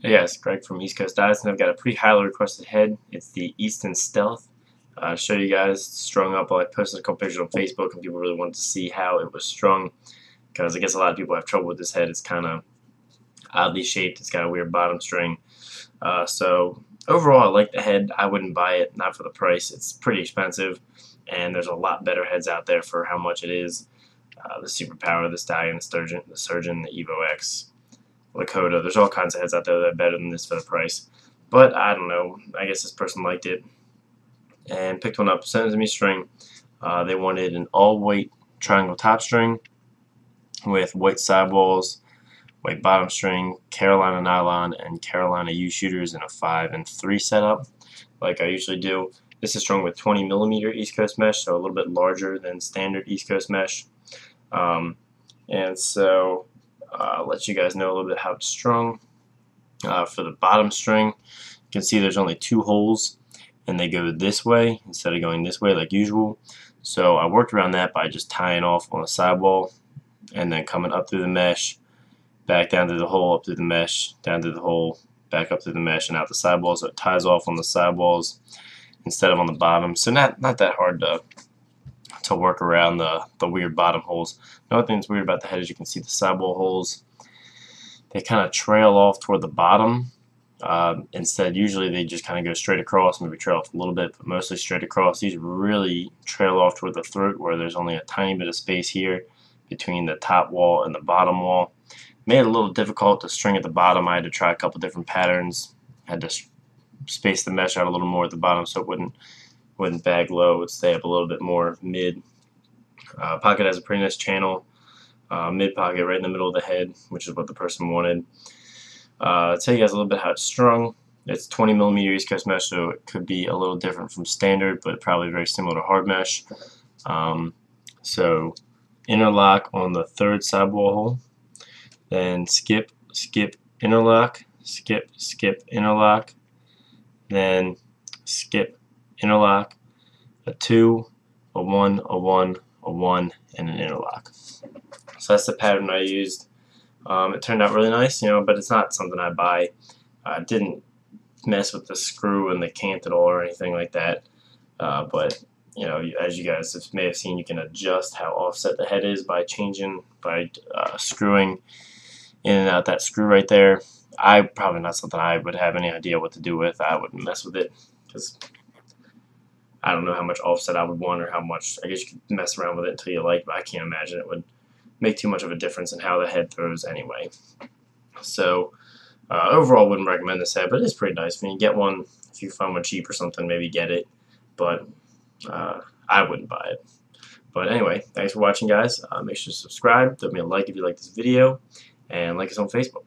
Hey guys, Greg from East Coast Diets, and I've got a pretty highly requested head. It's the Easton Stealth. I'll show you guys strung up. I posted a couple pictures on Facebook, and people really wanted to see how it was strung, because I guess a lot of people have trouble with this head. It's kind of oddly shaped. It's got a weird bottom string. So overall, I like the head. I wouldn't buy it, not for the price. It's pretty expensive, and there's a lot better heads out there for how much it is. The Superpower, the Stallion, the Surgeon, the Evo X, Lakota. There's all kinds of heads out there that are better than this for the price. But I don't know. I guess this person liked it and picked one up. Sent it to me string. They wanted an all-white triangle top string with white sidewalls, white bottom string, Carolina nylon, and Carolina U shooters in a 5 and 3 setup, like I usually do. This is strung with 20mm East Coast mesh, so a little bit larger than standard East Coast mesh. And so I'll let you guys know a little bit how it's strung. For the bottom string, you can see there's only 2 holes, and they go this way instead of going this way like usual. So I worked around that by just tying off on the sidewall and then coming up through the mesh, back down through the hole, up through the mesh, down through the hole, back up through the mesh, and out the sidewall. So it ties off on the sidewalls instead of on the bottom. So not that hard to work around the weird bottom holes. Another thing that's weird about the head is you can see the sidewall holes. They kind of trail off toward the bottom. Instead, usually they just kind of go straight across, maybe trail off a little bit, but mostly straight across. These really trail off toward the throat, where there's only a tiny bit of space here between the top wall and the bottom wall. Made it a little difficult to string at the bottom. I had to try a couple different patterns. Had to space the mesh out a little more at the bottom so it wouldn't bag low. It would stay up a little bit more mid. Pocket has a pretty nice channel. Mid pocket right in the middle of the head, which is what the person wanted. I'll tell you guys a little bit how it's strung. It's 20mm East Coast mesh, so it could be a little different from standard, but probably very similar to hard mesh. So interlock on the 3rd sidewall hole, then skip, interlock, skip, interlock, then skip, interlock, a 2, a 1, a 1, a 1, and an interlock. So that's the pattern I used. It turned out really nice, but it's not something I buy. I didn't mess with the screw and the cant at all or anything like that. But as you guys may have seen, you can adjust how offset the head is by screwing in and out that screw right there. Probably not something I would have any idea what to do with. I wouldn't mess with it because I don't know how much offset I would want, or how much. I guess you could mess around with it until you like, but I can't imagine it would make too much of a difference in how the head throws anyway. So overall, wouldn't recommend this head, but it is pretty nice. When you get one, if you find one cheap or something, maybe get it, but I wouldn't buy it. But anyway, thanks for watching, guys. Make sure to subscribe, give me a like if you like this video, and like us on Facebook.